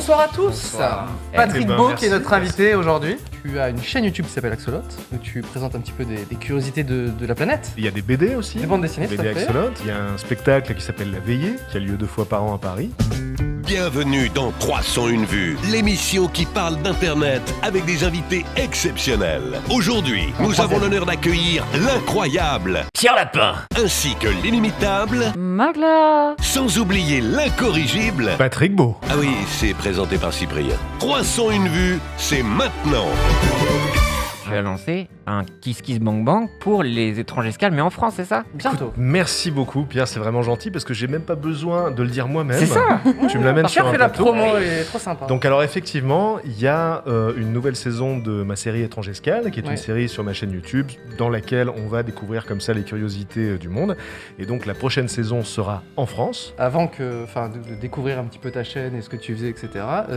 Bonsoir à tous. Bonsoir. Patrick ben, Beau merci, qui est notre merci. invité aujourd'hui. Tu as une chaîne YouTube qui s'appelle Axolot où tu présentes un petit peu des curiosités de la planète. Il y a des BD aussi. Des bandes dessinées, tout BD à fait. Axolot. Il y a un spectacle qui s'appelle La Veillée, qui a lieu 2 fois par an à Paris. Bienvenue dans 301 vues, l'émission qui parle d'Internet avec des invités exceptionnels. Aujourd'hui, nous avons l'honneur d'accueillir l'incroyable Pierre Lapin, ainsi que l'inimitable, Magla. sans oublier l'incorrigible. Patrick Beau. Ah oui, c'est présenté par Cyprien. 301 vues, c'est maintenant. tu as lancé un Kiss Kiss Bang Bang pour les étrangers escales, mais en France, c'est ça? Bientôt. Merci beaucoup, Pierre, c'est vraiment gentil parce que j'ai même pas besoin de le dire moi-même. C'est ça. Tu me l'amènes sur Pierre un fait la plateau. promo, elle est trop sympa. Donc alors effectivement, il y a une nouvelle saison de ma série Étrange Escale, qui est Ouais. une série sur ma chaîne YouTube, dans laquelle on va découvrir comme ça les curiosités du monde. Et donc la prochaine saison sera en France. Avant de découvrir un petit peu ta chaîne et ce que tu faisais, etc.,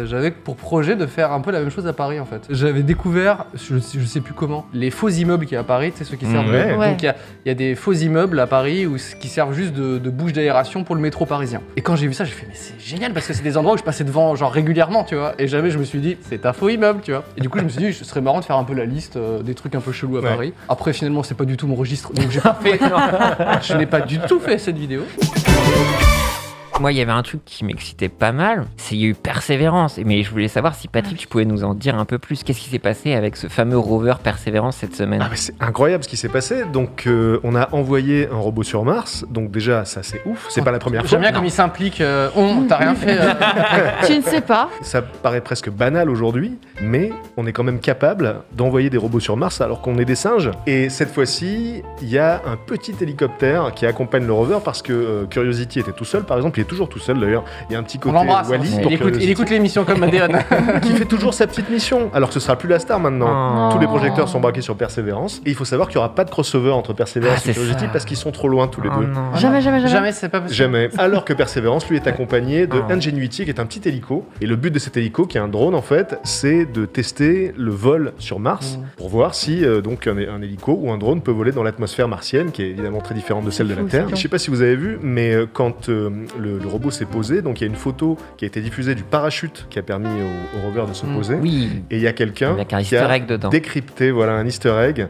j'avais pour projet de faire un peu la même chose à Paris en fait. J'avais découvert, je sais plus comment, les faux immeubles qui y a à Paris, tu sais, ceux qui servent. Ouais. Ouais. Donc il y a des faux immeubles à Paris qui servent juste de bouche d'aération pour le métro parisien. Et quand j'ai vu ça, j'ai fait mais c'est génial parce que c'est des endroits où je passais devant genre régulièrement, tu vois. Et jamais je me suis dit c'est un faux immeuble, tu vois. Et du coup je me suis dit ce serait marrant de faire un peu la liste des trucs un peu chelous à Ouais. Paris. Après finalement c'est pas du tout mon registre, donc j'ai pas fait. Je n'ai pas du tout fait cette vidéo. Moi, il y avait un truc qui m'excitait pas mal, c'est qu'il y a eu Persévérance. Mais je voulais savoir si Patrick, tu pouvais nous en dire un peu plus. Qu'est-ce qui s'est passé avec ce fameux rover Persévérance cette semaine? Ah mais c'est incroyable ce qui s'est passé. Donc on a envoyé un robot sur Mars. Donc déjà ça c'est ouf. C'est pas la première fois. J'aime bien comme il s'implique. T'as rien fait. Tu ne sais pas. Ça paraît presque banal aujourd'hui, mais on est quand même capable d'envoyer des robots sur Mars alors qu'on est des singes. Et cette fois-ci, il y a un petit hélicoptère qui accompagne le rover parce que Curiosity était tout seul, par exemple. Il est toujours tout seul d'ailleurs. Il y a un petit On côté l'embrasse. Wall-E Hein. pour Il Curiosity, écoute l'émission comme Adéon. qui fait toujours sa petite mission. Alors que ce sera plus la star maintenant. Oh. Tous les projecteurs sont braqués sur Persévérance. Et il faut savoir qu'il n'y aura pas de crossover entre Persévérance Ah, et c'est Curiosity ça. parce qu'ils sont trop loin tous les Oh deux. non. Jamais, jamais, jamais. Jamais, c'est pas possible. Jamais. Alors que Persévérance, lui, est accompagné de Oh. Ingenuity, qui est un petit hélico. Et le but de cet hélico, qui est un drone en fait, c'est de tester le vol sur Mars pour voir si donc un hélico ou un drone peut voler dans l'atmosphère martienne, qui est évidemment très différente de celle de la fou, Terre. c'est Je sais pas si vous avez vu, mais quand le robot s'est posé, donc il y a une photo qui a été diffusée du parachute qui a permis au rover de se poser. Oui, Et il y a quelqu'un avec un qui easter a egg dedans. décrypté, voilà, un easter egg.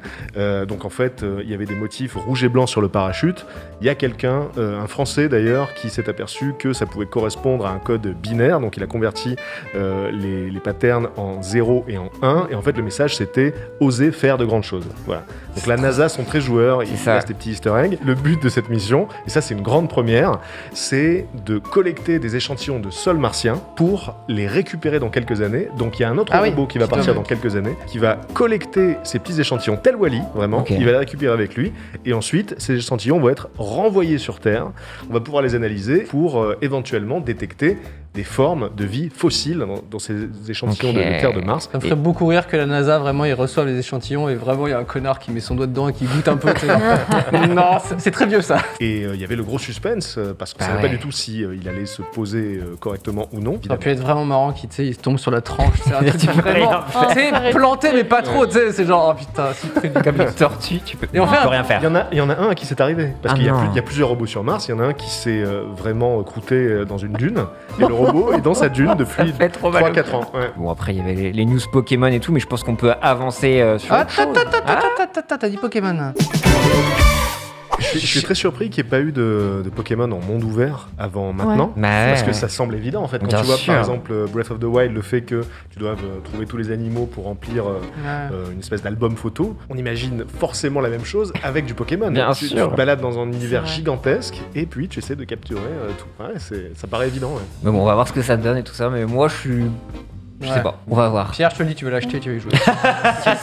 Donc en fait, il y avait des motifs rouge et blanc sur le parachute. Il y a quelqu'un, un Français d'ailleurs, qui s'est aperçu que ça pouvait correspondre à un code binaire. Donc il a converti les patterns en 0 et en 1. Et en fait, le message, c'était « Oser faire de grandes choses ». Voilà. Donc la NASA sont très joueurs, ils ça. placent des petits easter eggs. Le but de cette mission, et ça c'est une grande première, c'est de collecter des échantillons de sol martien pour les récupérer dans quelques années. Donc il y a un autre Ah oui, robot qui va putain, partir ouais. dans quelques années, qui va collecter ces petits échantillons tel Wall-E, vraiment, Ok. il va les récupérer avec lui, et ensuite ces échantillons vont être renvoyés sur Terre. On va pouvoir les analyser pour éventuellement détecter des formes de vie fossiles dans ces échantillons Ok. de Terre de Mars. Ça me ferait beaucoup rire que la NASA, vraiment, ils reçoivent les échantillons et vraiment, il y a un connard qui met son doigt dedans et qui goûte un peu. tu sais. Non, c'est très vieux ça. Et il y avait le gros suspense, parce qu'on Bah savait ouais. pas du tout si il allait se poser correctement ou non. Ça aurait pu être vraiment marrant qu'il il tombe sur la tranche. C'est un truc Tu peux vraiment. rien faire. Tu sais, Oh, ça aurait planté, mais pas trop. Tu sais, c'est genre, oh putain, si près du Comme une tortue, tu peux, Et on fait un- rien faire. Il y en a un à qui c'est arrivé, parce Ah qu'il y, non. il y a plusieurs robots sur Mars, il y en a un qui s'est vraiment croûté dans une dune, et le robot est dans sa dune depuis fait trop mal au 3-4 ans. Ouais. Bon, après, il y avait les news Pokémon et tout, mais je pense qu'on peut avancer sur Ah, autre chose. t'as dit Pokémon. Je suis très surpris qu'il n'y ait pas eu de Pokémon en monde ouvert avant maintenant. Bah Parce ouais. que ça semble évident en fait. Quand Bien tu vois sûr. par exemple Breath of the Wild, le fait que tu doives trouver tous les animaux pour remplir une espèce d'album photo, on imagine forcément la même chose avec du Pokémon. Bien tu sûr. te balades dans un univers vrai. gigantesque et puis tu essaies de capturer tout. Ouais, ça paraît évident. Ouais. Mais bon, on va voir ce que ça donne et tout ça, mais moi, je suis... Je sais Ouais. pas, on va voir. Pierre, je te le dis, tu veux l'acheter, tu veux y jouer.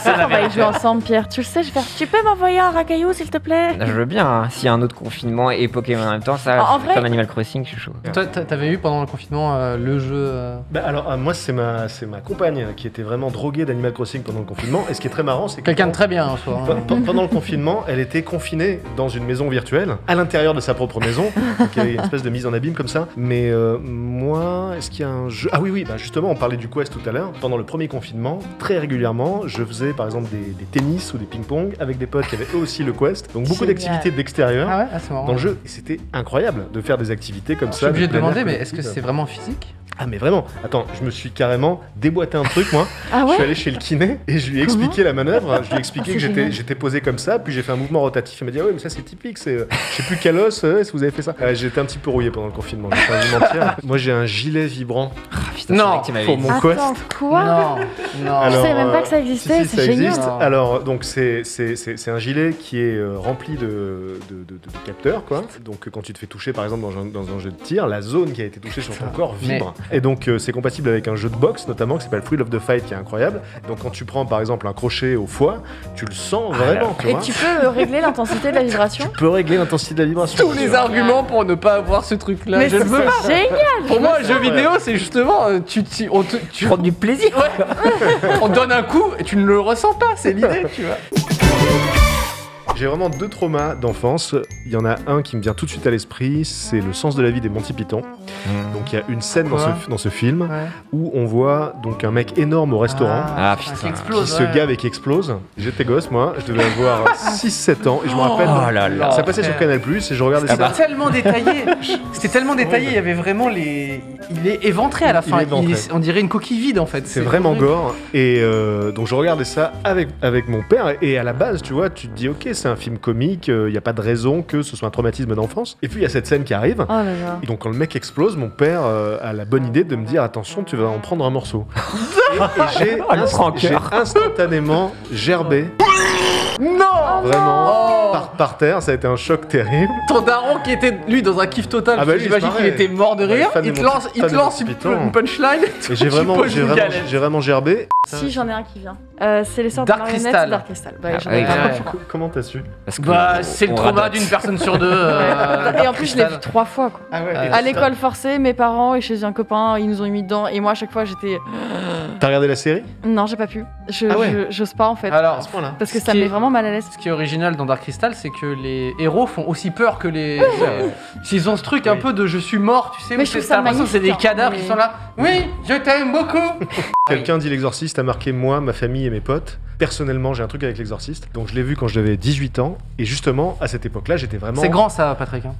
On va y jouer ensemble, Pierre. Tu le sais, je vais faire. Tu peux m'envoyer un racaillou, s'il te plaît? Je veux bien, hein. S'il y a un autre confinement et Pokémon en même temps, ça, En vrai- comme Animal Crossing, je suis chaud. Toi, t'avais eu pendant le confinement le jeu. Bah alors moi c'est ma compagne qui était vraiment droguée d'Animal Crossing pendant le confinement. Et ce qui est très marrant, c'est que Quelqu'un de très bien en soi. hein. Pendant le confinement, elle était confinée dans une maison virtuelle, à l'intérieur de sa propre maison. Donc il y avait une espèce de mise en abîme comme ça. Mais moi, est-ce qu'il y a un jeu... Ah oui, bah justement, on parlait du Quest tout à l'heure. Pendant le premier confinement, très régulièrement, je faisais par exemple des tennis ou des ping-pong avec des potes qui avaient eux aussi le Quest. Donc beaucoup Génial. d'activités d'extérieur Ah ouais, ah, c'est marrant. dans le jeu. Et c'était incroyable de faire des activités comme Je ça. suis obligé de plein air demander, mais est-ce que collectif. c'est vraiment physique? Ah mais vraiment, attends, je me suis carrément déboîté un truc moi. Ah Je suis ouais. allé chez le kiné et je lui ai expliqué la manœuvre. Je lui ai expliqué Ah, que c'est génial. j'étais posé comme ça, puis j'ai fait un mouvement rotatif. Il m'a dit ah ouais mais ça c'est typique, c'est je sais plus quel os, si vous avez fait ça. J'ai été un petit peu rouillé pendant le confinement, je vais pas vous mentir. Moi j'ai un gilet vibrant Ah, putain, Non, c'est vrai que tu m'avais pour dit. mon Attends, Quest. quoi? Non, non. Je Alors, savais même pas que ça existait, si, c'est ça génial. existe. Non. Alors, donc, c'est un gilet qui est rempli de capteurs, quoi. Donc, quand tu te fais toucher, par exemple, dans un jeu de tir, la zone qui a été touchée sur ton corps vibre. Et donc, c'est compatible avec un jeu de boxe, notamment, qui s'appelle Thrill of the Fight, qui est incroyable. Donc, quand tu prends, par exemple, un crochet au foie, tu le sens vraiment, tu Et vois. tu peux régler l'intensité de la vibration? Tu peux régler l'intensité de la vibration. Tous les arguments pour ne pas avoir ce truc-là. Mais Je le veux pas. c'est génial! Pour moi, un jeu vidéo, c'est justement. Tu Prendre du plaisir. on te donne un coup et tu ne le ressens pas, c'est l'idée, tu vois. J'ai vraiment 2 traumas d'enfance. Il y en a un qui me vient tout de suite à l'esprit, c'est Le sens de la vie des Monty Python. Donc il y a une scène dans ce film où on voit donc un mec énorme au restaurant. Ah, putain. Qui explose. Qui se gave et qui explose. J'étais gosse, moi, je devais avoir 6-7 ans, et je me rappelle, Oh là là. ça passait sur Canal+, et je regardais C'était ça. tellement détaillé. C'était tellement détaillé, il y avait vraiment les. Il est éventré à la Il fin. est éventré. On dirait une coquille vide en fait. C'est vraiment horrible. gore, et donc je regardais ça avec mon père, et à la base, tu vois, tu te dis, ok, c'est un film comique, il n'y a pas de raison que ce soit un traumatisme d'enfance. Et puis il y a cette scène qui arrive, Oh là là. et donc quand le mec explose, mon père a la bonne idée de me dire, attention, tu vas en prendre un morceau. et j'ai le pranker. instantanément gerbé, Non. vraiment, Oh. par terre, ça a été un choc terrible. Ton daron qui était lui dans un kiff total, Ah bah lui, j'imagine c'est qu'il pareil. était mort de Ouais, rire. fan Il des te Monty- lance, fan des Monty Python. une punchline. Et j'ai vraiment, poses une galette. j'ai vraiment gerbé. Si, j'en ai un qui vient. C'est l'histoire Dark de marionnette Crystal. Dark Crystal. Ouais, Ah, j'en ai oui, un. ouais. Comment t'as su? Parce que Bah, on- c'est le on trauma radote. d'une personne sur deux. Et en plus, je l'ai vu 3 fois, quoi. Ah ouais. Euh, À l'école forcée, mes parents et chez un copain, ils nous ont mis dedans. Et moi, à chaque fois, j'étais. T'as regardé la série? Non, j'ai pas pu. Ah ouais. J'ose pas, en fait. Alors, À ce point-là. Parce que ce ça qui me est- met vraiment mal à l'aise. ce qui est original dans Dark Crystal, c'est que les héros font aussi peur que les. S'ils ont ce truc un peu de je suis mort, tu sais, Mais où je trouve t'as ça l'impression que c'est des magnifique, hein, cadavres mais- qui sont là. Oui, je t'aime beaucoup. Quelqu'un dit L'Exorciste a marqué moi, ma famille et mes potes. Personnellement, j'ai un truc avec L'Exorciste. Donc je l'ai vu quand j'avais 18 ans. Et justement, à cette époque-là, j'étais vraiment... C'est grand ça, Patrick. Hein.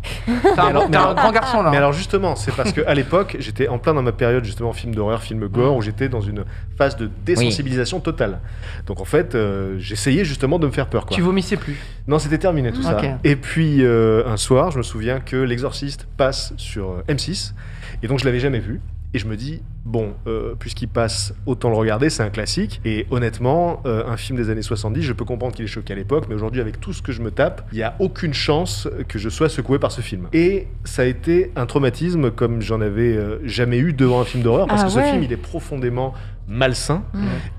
T'as un, alors- t'as un grand garçon là. Mais alors justement, c'est parce qu'à l'époque, j'étais en plein dans ma période justement film d'horreur, film gore, où j'étais dans une phase de désensibilisation totale. Donc en fait, j'essayais justement de me faire peur, quoi. Tu vomissais plus. Non, c'était terminé tout ça. Ok. Et puis un soir, je me souviens que L'Exorciste passe sur M6, et donc je l'avais jamais vu. Et je me dis, bon, puisqu'il passe, autant le regarder, c'est un classique. Et honnêtement, un film des années 70, je peux comprendre qu'il est choqué à l'époque, mais aujourd'hui, avec tout ce que je me tape, il n'y a aucune chance que je sois secoué par ce film. Et ça a été un traumatisme comme j'en avais jamais eu devant un film d'horreur, parce Ah que ouais. ce film, il est profondément malsain,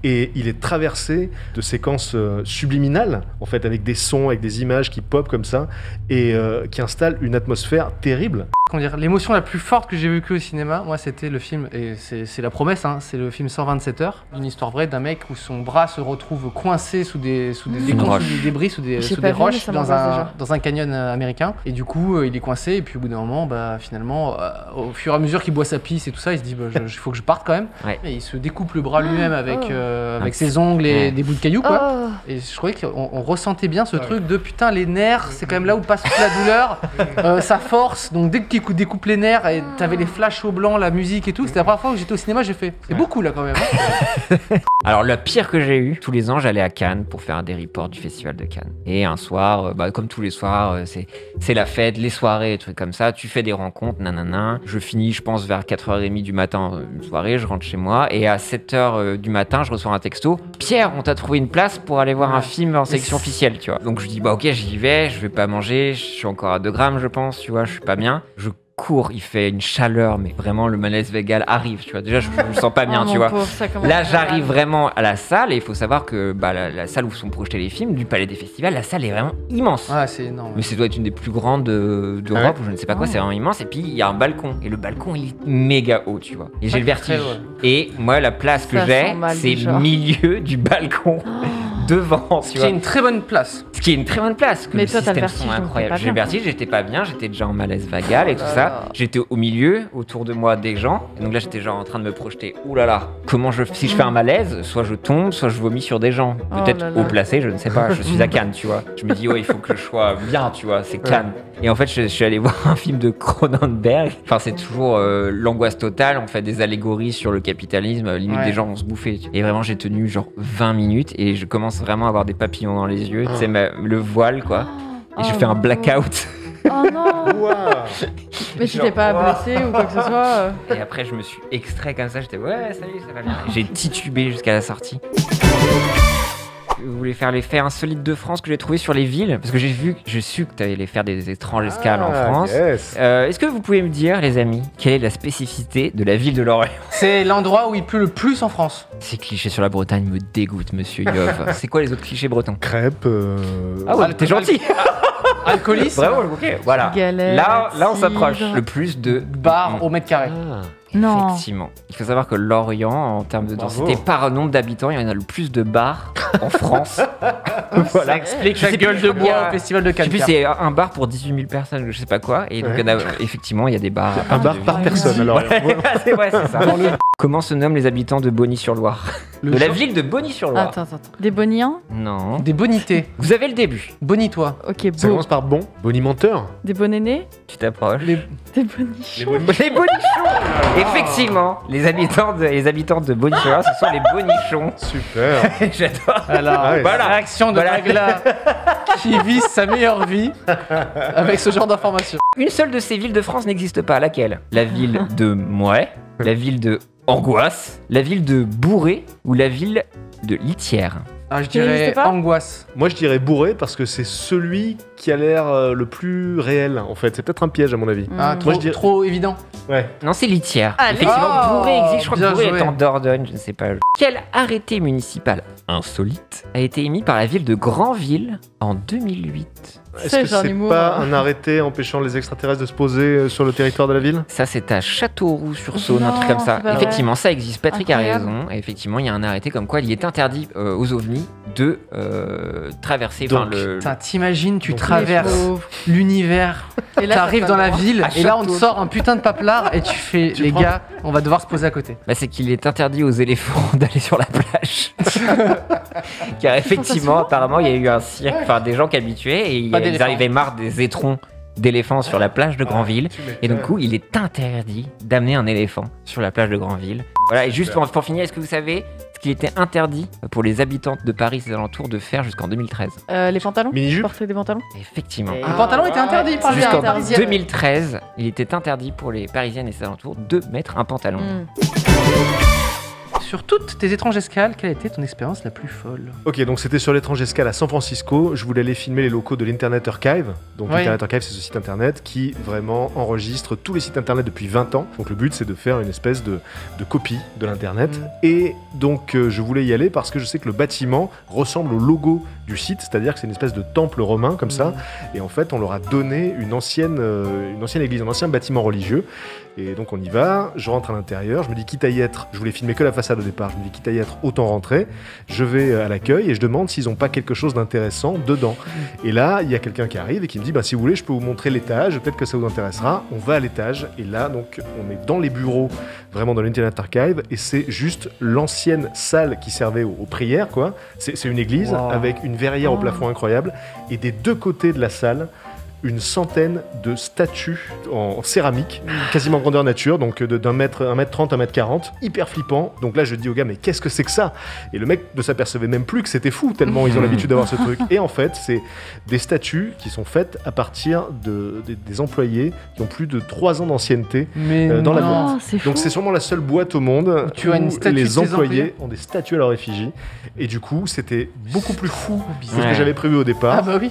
et il est traversé de séquences subliminales, en fait, avec des sons, avec des images qui pop comme ça, et qui installent une atmosphère terrible. Comment dire, l'émotion la plus forte que j'ai vécue au cinéma, moi, c'était le film, et c'est la promesse, hein, c'est le film 127 heures, une histoire vraie d'un mec où son bras se retrouve coincé sous des roche. débris, sous des J'ai pas vu, mais roches, ça dans m'angoisse déjà. dans un canyon américain. Et du coup, il est coincé, et puis au bout d'un moment, bah, finalement, au fur et à mesure qu'il boit sa pisse et tout ça, il se dit, bah, il faut que je parte quand même. Ouais. Et il se découpe le bras lui-même avec, Oh. avec ses ongles et Ouais. des bouts de cailloux, quoi. Oh. Et je trouvais qu'on ressentait bien ce truc de putain, les nerfs, c'est quand même là où passe toute la douleur, ça force. Donc dès qu'il découpe les nerfs, et t'avais les flashs au blanc, la musique et tout, c'était la première fois que j'étais au cinéma, j'ai fait. C'est beaucoup là quand même. Hein. Alors, le pire que j'ai eu, tous les ans, j'allais à Cannes pour faire des reports du festival de Cannes. Et un soir, bah, comme tous les soirs, c'est la fête, les soirées, trucs comme ça. Tu fais des rencontres, nanana. Je finis, je pense, vers 4h30 du matin, une soirée, je rentre chez moi. Et à 7h du matin, je reçois un texto. Pierre, on t'a trouvé une place pour aller voir un film en sélection officielle, tu vois. Donc, je dis, bah, ok, j'y vais, je vais pas manger. Je suis encore à 2 grammes, je pense, tu vois, je suis pas bien. Je cours, il fait une chaleur, mais vraiment, le malaise vagal arrive, tu vois. Déjà, je me sens pas bien, Oh, tu mon vois. pauvre, ça commence Là, à faire j'arrive mal. vraiment à la salle et il faut savoir que bah, la salle où sont projetés les films du Palais des Festivals, la salle est vraiment immense. Ouais, c'est énorme. Mais ça doit être une des plus grandes d'Europe ou je ne sais pas quoi, c'est vraiment immense. Et puis il y a un balcon et le balcon il est méga haut, tu vois. Et j'ai le vertige. très haut. Et moi, la place que Ça j'ai, sent mal, c'est déjà. milieu du balcon devant, Ce tu qui est vois. une très bonne place. Ce qui est une très bonne place. Que Mais le toi, t'as le système vertige, sont donc t'es incroyables. pas J'ai le bien, vertige, j'étais pas bien, j'étais déjà en malaise vagal et tout là ça. là. J'étais au milieu, autour de moi des gens. Et donc là, j'étais genre en train de me projeter. Ouh là là, si je fais un malaise, soit je tombe, soit je vomis sur des gens. Oh Peut-être là là. haut placé, je ne sais pas. Je suis à Cannes, tu vois. Je me dis, il faut que je sois bien, tu vois. C'est Cannes. Et en fait, je suis allé voir un film de Cronenberg. Enfin, c'est toujours l'angoisse totale. On fait des allégories sur le capitalisme. Limite, Ouais. des gens vont se bouffer. Et vraiment, j'ai tenu genre 20 minutes et je commence vraiment à avoir des papillons dans les yeux. Tu sais, le voile, quoi. Et je Oh fais un non. blackout. Oh non. Ouah. Mais tu t'es pas blessé ou quoi que ce soit Et après, je me suis extrait comme ça. J'étais, ouais, salut, ça va bien. J'ai titubé jusqu'à la sortie. Vous voulez faire les faits insolites de France que j'ai trouvé sur les villes? Parce que j'ai su que tu allais faire des étranges escales en France. Yes. Est-ce que vous pouvez me dire, les amis, quelle est la spécificité de la ville de Lorient? C'est l'endroit où il pleut le plus en France. Ces clichés sur la Bretagne me dégoûtent, monsieur Yov. C'est quoi les autres clichés bretons? Crêpes. Ah ouais, t'es gentil. Alcoolisme, Vraiment, ok, voilà. Galette, Là, on s'approche. cidre. Le plus de bar au mètre carré. Non. Effectivement. Il faut savoir que Lorient, en termes de Bravo. densité par nombre d'habitants, il y en a le plus de bars en France. Voilà. Ça explique Je la sais gueule plus, de il y a- bois au festival de Je sais Cannes. plus, c'est un bar pour 18 000 personnes, je sais pas quoi. Et donc, Ouais. il y en a, effectivement, il y a des bars. Un bar par personne alors. C'est vrai, c'est ça. Comment se nomment les habitants de Bonny-sur-Loire? De la ville de Bonny-sur-Loire. Attends. Des boniens? Non. Des bonités. Vous avez le début. Bonitois. Ok, Ça beau. commence par bon. Bonimenteur. Des bonnets? Tu t'approches. Les- Des bonichons. Les bonichons. Effectivement, les habitants de Bonny-sur-Loire, ce sont les bonichons. Super. J'adore. Alors, Ah ouais. voilà, réaction de Voilà. Magla qui vit sa meilleure vie avec ce genre d'informations. Une seule de ces villes de France n'existe pas. Laquelle? La ville de Mouret, la ville de Angoisse, la ville de Bourré ou la ville de Litière? Ah, je Ça n'existe dirais pas angoisse. Moi je dirais bourré parce que c'est celui qui a l'air le plus réel en fait. C'est peut-être un piège à mon avis. Ah, Hmm. trop, je dirais- trop évident. Ouais. Non, c'est Litière. Allez. Effectivement, Oh, Bourré existe. Je crois bien que Bourré joué. est en Dordogne, je ne sais pas. Quel arrêté municipal insolite a été émis par la ville de Granville en 2008? Est-ce C'est que genre c'est l'humour, pas hein. un arrêté empêchant les extraterrestres de se poser sur le territoire de la ville? Ça, c'est à Châteauroux-sur-Saône, un Non, truc comme ça. c'est pas Effectivement, ça existe. Patrick Incroyable. a raison. Et effectivement, il y a un arrêté comme quoi il est interdit aux ovnis de traverser. Enfin, Donc, Putain, t'imagines, tu Donc, traverses Les pauvres. l'univers, Et là, t'arrives t'as dans pas la le droit. ville, À et là on te Château. sort un putain de paplard, et tu fais, Tu les prends- gars, on va devoir se poser à côté. bah, c'est qu'il est interdit aux éléphants d'aller sur la plage. Car effectivement, apparemment, il y a eu un cirque, enfin des gens qui habitués, et Pas ils d'éléphants. arrivaient marre des étrons d'éléphants sur la plage de Granville. Et donc, du coup, il est interdit d'amener un éléphant sur la plage de Granville. Voilà, et juste pour finir, est-ce que vous savez ce qu'il était interdit pour les habitants de Paris et ses alentours de faire jusqu'en 2013? Les pantalons? Mini-jupe. Porter des pantalons? Effectivement. Et- Le pantalon était interdit par les Jusqu'en Parisiennes. 2013, il était interdit pour les Parisiennes et ses alentours de mettre un pantalon. Hmm. Sur toutes tes étranges escales, quelle a été ton expérience la plus folle? Ok, donc c'était sur l'étrange escale à San Francisco. Je voulais aller filmer les locaux de l'Internet Archive. Donc Oui. l'Internet Archive, c'est ce site internet qui vraiment enregistre tous les sites internet depuis 20 ans. Donc le but, c'est de faire une espèce de copie de l'internet. Mm. Et donc je voulais y aller parce que je sais que le bâtiment ressemble au logo du site, c'est-à-dire que c'est une espèce de temple romain comme ça. Et en fait, on leur a donné une ancienne église, un ancien bâtiment religieux. Et donc on y va, je rentre à l'intérieur, je me dis quitte à y être, je voulais filmer que la façade au départ, je me dis quitte à y être, autant rentrer. Je vais à l'accueil et je demande s'ils n'ont pas quelque chose d'intéressant dedans. Et là, il y a quelqu'un qui arrive et qui me dit, bah, si vous voulez, je peux vous montrer l'étage, peut-être que ça vous intéressera. On va à l'étage et là, donc, on est dans les bureaux, vraiment dans l'Internet Archive, et c'est juste l'ancienne salle qui servait aux prières, quoi. C'est une église Wow. avec une verrière au Oh. plafond incroyable, et des deux côtés de la salle, une centaine de statues en céramique, quasiment grandeur nature, donc d'un mètre, 1m30, 1m40, hyper flippant. Donc là, je dis au gars, mais qu'est-ce que c'est que ça? Et le mec ne s'apercevait même plus que c'était fou, tellement ils ont l'habitude d'avoir ce truc. Et en fait, c'est des statues qui sont faites à partir des employés qui ont plus de 3 ans d'ancienneté. Mais dans la non. boîte. Oh, c'est fou. Donc c'est sûrement la seule boîte au monde Tu as une où statue de les tes employés employés. ont des statues à leur effigie. Et du coup, c'était beaucoup plus fou que ce Ouais. que j'avais prévu au départ. Ah bah oui.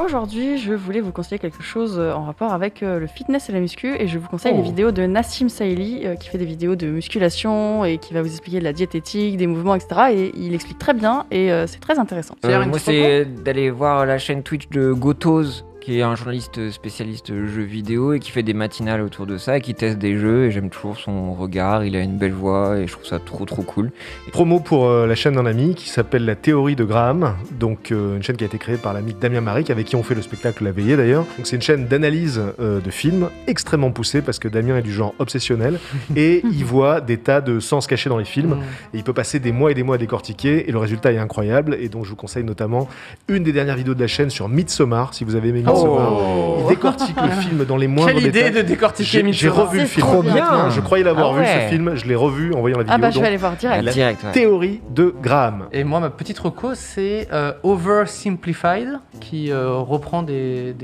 Aujourd'hui, je voulais vous conseiller quelque chose en rapport avec le fitness et la muscu, et je vous conseille Oh. les vidéos de Nassim Saïli qui fait des vidéos de musculation et qui va vous expliquer de la diététique, des mouvements, etc. Et il explique très bien et c'est très intéressant. Faire une Moi, petite c'est d'aller voir la chaîne Twitch de Gotoz, qui est un journaliste spécialiste jeux vidéo et qui fait des matinales autour de ça et qui teste des jeux. Et j'aime toujours son regard, il a une belle voix et je trouve ça trop cool. Promo pour la chaîne d'un ami qui s'appelle La Théorie de Graham, donc une chaîne qui a été créée par l'ami Damien Maric, avec qui on fait le spectacle La Veillée d'ailleurs. Donc c'est une chaîne d'analyse de films extrêmement poussée parce que Damien est du genre obsessionnel et il voit des tas de sens cachés dans les films et il peut passer des mois et des mois à décortiquer et le résultat est incroyable. Et donc je vous conseille notamment une des dernières vidéos de la chaîne sur Midsommar, si vous avez aimé Midsommar. Il décortique le film dans les moindres Quelle idée détails. de décortiquer J'ai Midsommar. revu le film. trop bien. Je croyais l'avoir Ah vu ouais. ce film, je l'ai revu en voyant la vidéo. Ah bah je donc, vais aller voir direct. la Direct, ouais. Théorie de Graham. Et moi, ma petite reco, c'est Oversimplified, qui reprend des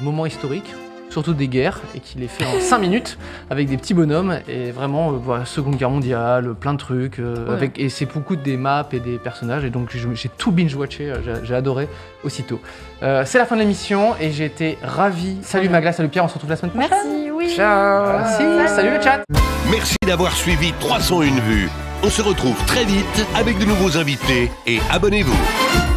moments historiques, surtout des guerres, et qui les fait en 5 minutes, avec des petits bonhommes, et vraiment, voilà, Seconde Guerre mondiale, plein de trucs, et c'est beaucoup des maps et des personnages, et donc j'ai tout binge-watché, j'ai adoré aussitôt. C'est la fin de l'émission, et j'ai été ravi. Salut Magla, salut Pierre, on se retrouve la semaine prochaine. Merci, oui. Ciao. Merci, salut le chat. Merci d'avoir suivi 301 vues. On se retrouve très vite avec de nouveaux invités et abonnez-vous.